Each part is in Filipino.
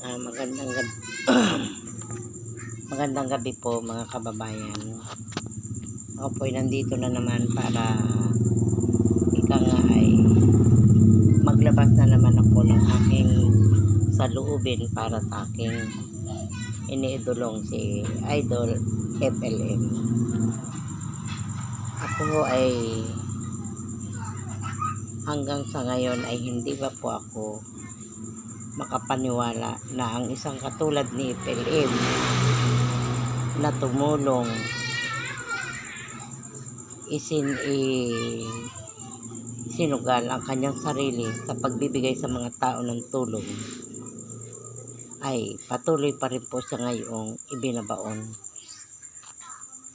Magandang gabi, magandang gabi po mga kababayan. Ako po ay nandito na naman para ika nga ay maglabas na naman ako ng aking saloobin para sa aking iniidolong si Idol FLM. Ako ay hanggang sa ngayon ay hindi pa po ako makapaniwala na ang isang katulad ni FLM na tumulong sinugal ang kanyang sarili sa pagbibigay sa mga tao ng tulong ay patuloy pa rin po siya ngayong ibinabaon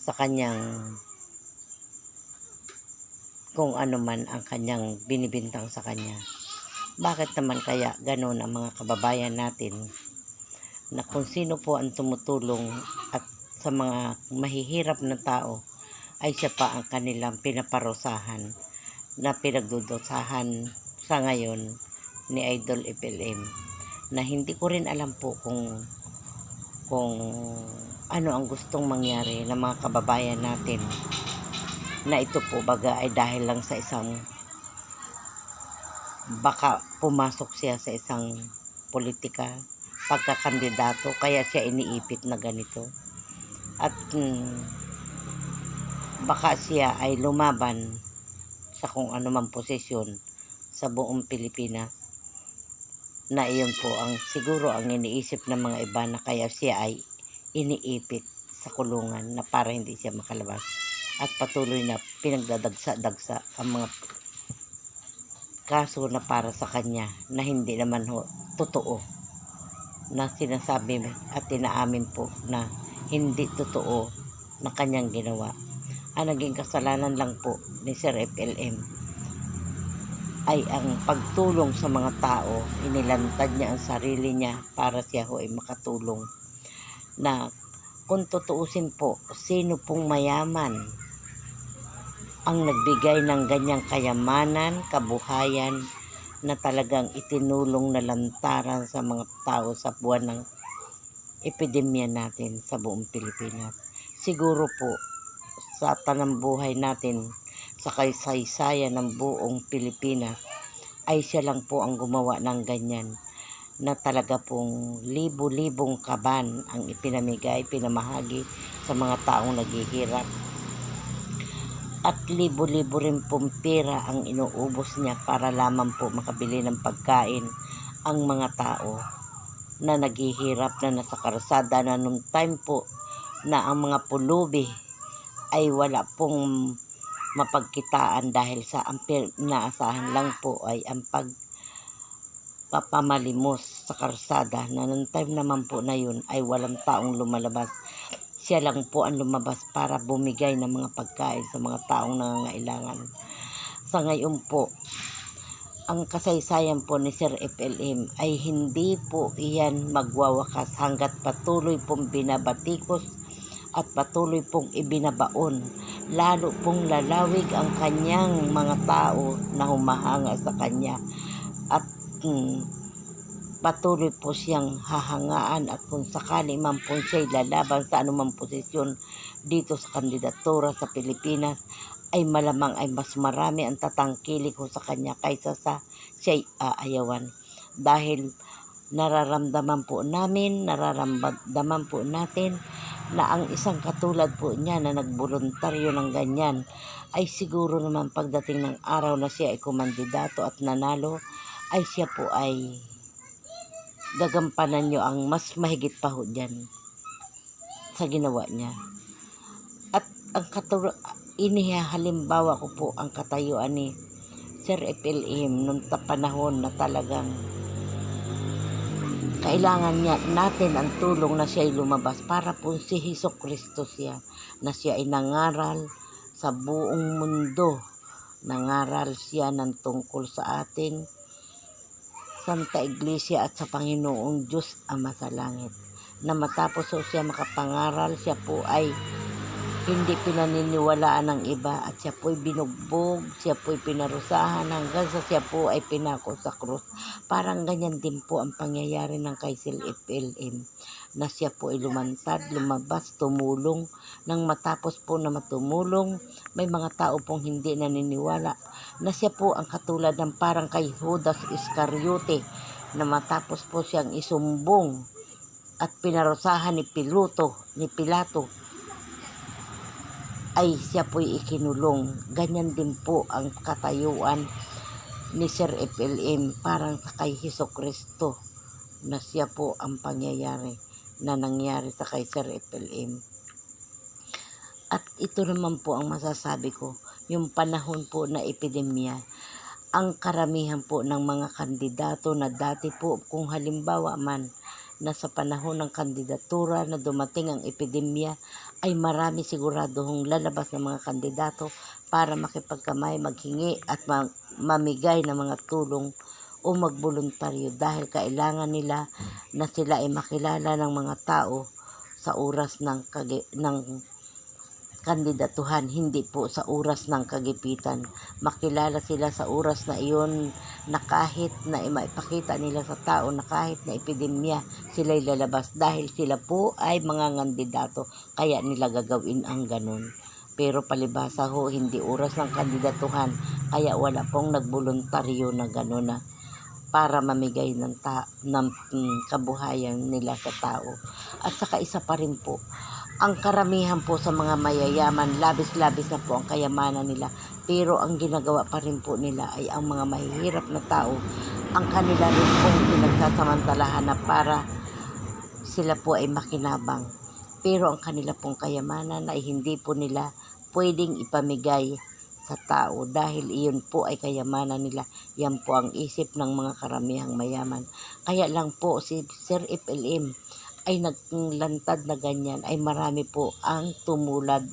sa kanyang kung ano man ang kanyang binibintang sa kanya. Bakit naman kaya ganun ang mga kababayan natin na kung sino po ang tumutulong at sa mga mahihirap na tao ay siya pa ang kanilang pinaparusahan na pinagdudusahan sa ngayon ni Idol FLM, na hindi ko rin alam po kung ano ang gustong mangyari ng mga kababayan natin, na ito po baga ay dahil lang sa isang, baka pumasok siya sa isang politika, pagkakandidato, kaya siya iniipit na ganito. At baka siya ay lumaban sa kung anumang posisyon sa buong Pilipinas, na iyon po ang siguro ang iniisip ng mga iba, na kaya siya ay iniipit sa kulungan na para hindi siya makalabas, at patuloy na pinagdadagsa-dagsa ang mga kaso na para sa kanya na hindi naman totoo, na sinasabi at inaamin po na hindi totoo na kanyang ginawa. Ang naging kasalanan lang po ni Sir FLM ay ang pagtulong sa mga tao. Inilantad niya ang sarili niya para siya ay makatulong, na kung tutuusin po, sino pong mayaman ang nagbigay ng ganyang kayamanan, kabuhayan, na talagang itinulong na lantaran sa mga tao sa buwan ng epidemya natin sa buong Pilipinas. Siguro po sa tanang buhay natin, sa kaysaysayan ng buong Pilipinas, ay siya lang po ang gumawa ng ganyan, na talaga pong libo-libong kaban ang pinamahagi sa mga taong naghihirap, at libo-libo rin pong pera ang inuubos niya para lamang po makabili ng pagkain ang mga tao na naghihirap, na nasa karsada, na nung time po na ang mga pulubi ay wala pong mapagkitaan dahil sa naasahan lang po ay ang pagpapamalimos sa karsada, na nung time naman po na yun ay walang taong lumalabas. Siya lang po ang lumabas para bumigay ng mga pagkain sa mga taong nangangailangan. Sa ngayon po, ang kasaysayan po ni Sir FLM ay hindi po iyan magwawakas hanggat patuloy pong binabatikos at patuloy pong ibinabaon, lalo pong lalawig ang kanyang mga tao na humahanga sa kanya, at patuloy po siyang hahangaan, at kung sakali man po siya'y lalaban sa anumang posisyon dito sa kandidatura sa Pilipinas, ay malamang ay mas marami ang tatangkilik ko sa kanya kaysa sa siya'y aayawan. Dahil nararamdaman po natin na ang isang katulad po niya na nagboluntaryo ng ganyan, ay siguro naman pagdating ng araw na siya ay kumandidato at nanalo, ay siya po ay gagampanan nyo ang mas mahigit pa ho dyan sa ginawa niya. At ang inihalimbawa ko po ang katayuan ni Sir FLM nung panahon na talagang kailangan natin ang tulong, na siya ay lumabas para po si Jesucristo siya, na siya ay nangaral sa buong mundo. Nangaral siya ng tungkol sa ating Santa Iglesia at sa Panginoong Diyos Ama sa langit, na matapos po siya makapangaral, siya po ay hindi pinaniniwalaan ng iba at siya po'y binugbog, siya po'y pinarusahan hanggang sa siya po ay pinako sa krus. Parang ganyan din po ang pangyayari ng kay Sir FLM na siya po ay lumantad, lumabas, tumulong. Nang matapos po na matumulong, may mga tao pong hindi naniniwala na siya po ang katulad ng parang kay Judas Iscariote na matapos po siyang isumbong at pinarusahan ni Pilato ay siya po'y ikinulong. Ganyan din po ang katayuan ni Sir FLM parang sa kay Hesukristo na siya po ang pangyayari na nangyari sa kay Sir FLM. At ito naman po ang masasabi ko, yung panahon po na epidemya, ang karamihan po ng mga kandidato na dati po kung halimbawa man na sa panahon ng kandidatura na dumating ang epidemya ay marami siguradong lalabas ng mga kandidato para makipagkamay, maghingi at mamigay ng mga tulong o magboluntaryo dahil kailangan nila na sila ay makilala ng mga tao sa oras ng kandidatuhan, hindi po sa oras ng kagipitan. Makilala sila sa oras na iyon na kahit na maipakita nila sa tao na kahit na epidemya sila'y lalabas dahil sila po ay mga kandidato kaya nila gagawin ang ganun. Pero palibhasa ho, hindi oras ng kandidatuhan kaya wala pong nagboluntaryo na ganun na para mamigay ng kabuhayan nila sa tao. At saka isa pa rin po, ang karamihan po sa mga mayayaman, labis-labis na po ang kayamanan nila. Pero ang ginagawa pa rin po nila ay ang mga mahihirap na tao, ang kanila rin pong pinagsasamantalahan na para sila po ay makinabang. Pero ang kanila pong kayamanan ay hindi po nila pwedeng ipamigay sa tao dahil iyon po ay kayamanan nila. Yan po ang isip ng mga karamihang mayaman. Kaya lang po si Sir FLM ay naglantad na ganyan ay marami po ang tumulad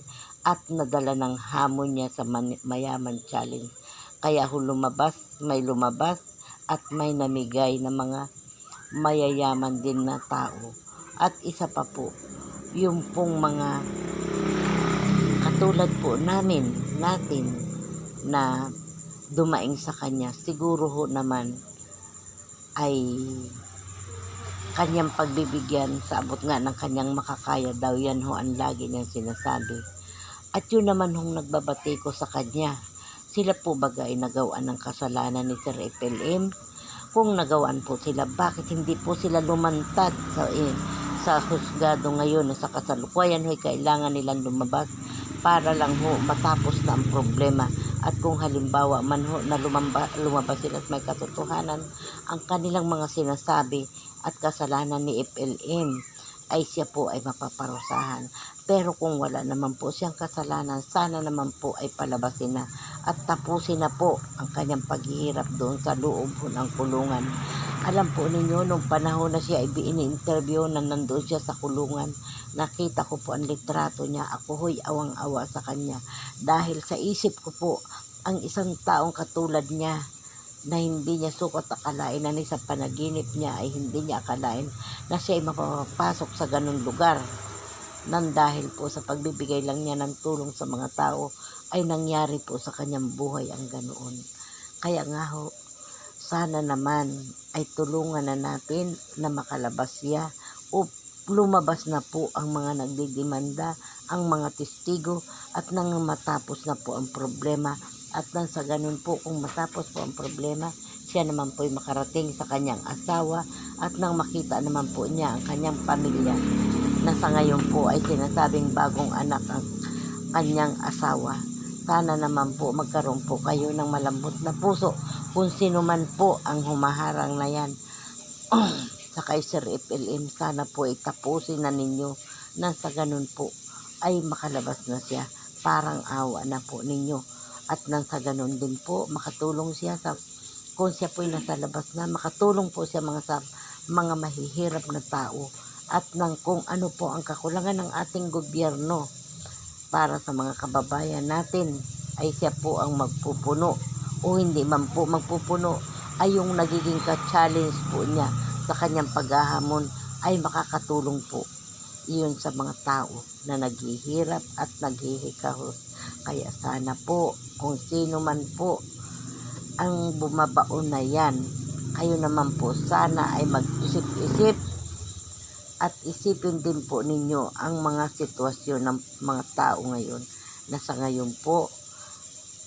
at nadala ng hamon niya sa mayaman challenge. Kaya may lumabas at may namigay na mga mayayaman din na tao. At isa pa po, yung pong mga katulad po natin na dumaing sa kanya, siguro ho naman ay kanyang pagbibigyan sa abot nga ng kanyang makakaya daw. Yan ho ang lagi niyang sinasabi. At yun naman hong nagbabati ko sa kanya. Sila po baga ay nagawaan ng kasalanan ni Sir FLM? Kung nagawaan po sila, bakit hindi po sila lumantad sa husgado ngayon na sa kasalukuyan ho'y kailangan nilang lumabas para lang ho matapos na ang problema. At kung halimbawa man ho na lumabas sila at may katotohanan ang kanilang mga sinasabi at kasalanan ni FLM, ay siya po ay mapaparusahan. Pero kung wala naman po siyang kasalanan, sana naman po ay palabasin na at tapusin na po ang kanyang paghihirap doon sa loob ng kulungan. Alam po ninyo, nung panahon na siya ay ini-interview na nandoon siya sa kulungan, nakita ko po ang litrato niya. Ako ho'y awang-awa sa kanya dahil sa isip ko po, ang isang taong katulad niya na hindi niya sukat akalain na sa panaginip niya ay hindi niya akalain na siya ay mapapasok sa ganung lugar. Nang dahil po sa pagbibigay lang niya ng tulong sa mga tao ay nangyari po sa kanyang buhay ang ganoon. Kaya nga ho, sana naman ay tulungan na natin na makalabas siya o lumabas na po ang mga nagdidemanda, ang mga testigo at nang matapos na po ang problema. At nang sa ganun po, kung matapos po ang problema, siya naman po ay makarating sa kanyang asawa at nang makita naman po niya ang kanyang pamilya na sa ngayon po ay sinasabing bagong anak ang kanyang asawa. Sana naman po magkaroon po kayo ng malambot na puso kung sino man po ang humaharang na yan. Sa kay Sir FLM, sana po ay tapusin na ninyo na sa ganun po ay makalabas na siya. Parang awa na po ninyo. At nang sa ganun din po, makatulong siya kung siya po'y nasa labas na, makatulong po siya sa mga mahihirap na tao. At nang kung ano po ang kakulangan ng ating gobyerno para sa mga kababayan natin, ay siya po ang magpupuno. O hindi man po magpupuno, ay yung nagiging ka-challenge po niya sa kanyang paghahamon ay makakatulong po iyon sa mga tao na naghihirap at naghihikahos. Kaya sana po kung sino man po ang bumabaon na yan, kayo naman po sana ay mag-isip-isip at isipin din po ninyo ang mga sitwasyon ng mga tao ngayon na sa ngayon po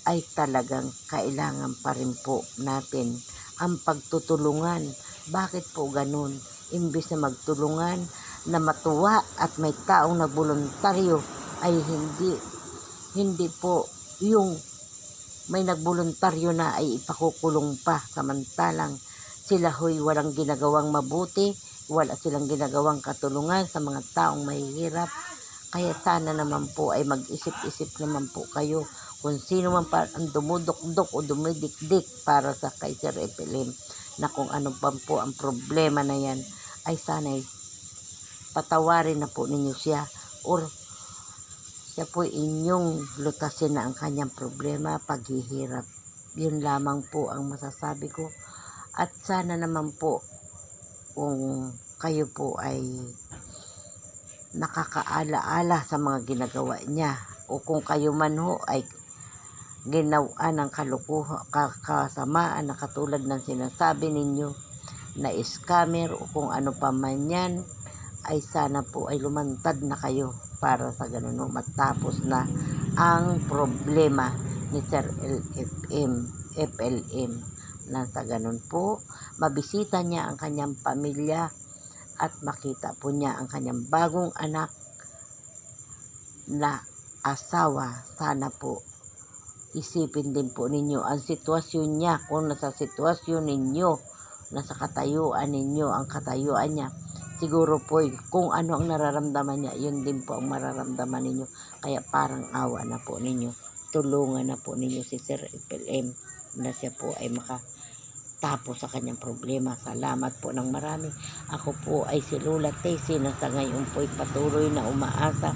ay talagang kailangan pa rin po natin ang pagtutulungan. Bakit po ganun? Imbis na magtulungan, na matuwa at may taong nagboluntaryo, ay hindi po yung may nagboluntaryo na ay ipakukulong pa, samantalang sila ho'y walang ginagawang mabuti, wala silang ginagawang katulungan sa mga taong mahihirap. Kaya sana naman po ay mag-isip-isip naman po kayo kung sino man pa ang dumudukdok o dumidikdik para sa kay Sir FLM, na kung ano pa po ang problema na yan, ay sana'y patawarin na po ninyo siya, or siya po inyong lutasin na ang kanyang problema, paghihirap. Yun lamang po ang masasabi ko. At sana naman po kung kayo po ay nakakaala-ala sa mga ginagawa niya, o kung kayo man ho ay ginawa ng kasamaan na katulad ng sinasabi ninyo na scammer o kung ano pa man yan, ay sana po ay lumantad na kayo para sa ganun matapos na ang problema ni Sir FLM, na sa ganun po mabisita niya ang kanyang pamilya at makita po niya ang kanyang bagong anak na asawa. Sana po isipin din po ninyo ang sitwasyon niya, kung nasa sitwasyon ninyo, nasa katayuan ninyo, ang katayuan niya, siguro po kung ano ang nararamdaman niya, yun din po ang mararamdaman ninyo. Kaya parang awa na po ninyo, tulungan na po ninyo si Sir FLM na siya po ay makatapos sa kanyang problema. Salamat po ng marami. Ako po ay si Lola Tessie na sa ngayon po ay patuloy na umaasa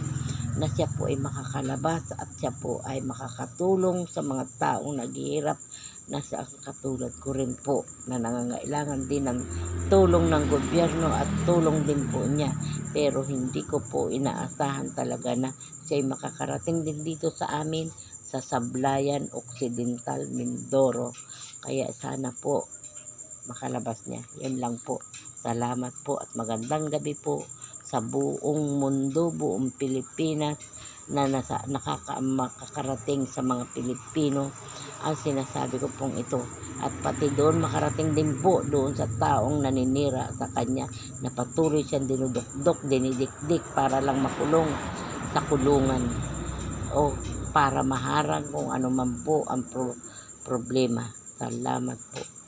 na siya po ay makakalabas at siya po ay makakatulong sa mga taong naghihirap, na sa katulad ko rin po na nangangailangan din ng tulong ng gobyerno at tulong din po niya, pero hindi ko po inaasahan talaga na siya ay makakarating din dito sa amin sa Sablayan Occidental, Mindoro. Kaya sana po makalabas niya. Yan lang po. Salamat po at magandang gabi po sa buong mundo, buong Pilipinas, na makakarating sa mga Pilipino ang sinasabi ko pong ito, at pati doon makarating din po doon sa taong naninira sa kanya, na patuloy siyang dinudukdok, dinidikdik para lang makulong sa kulungan o para maharang kung ano man po ang problema. Salamat po.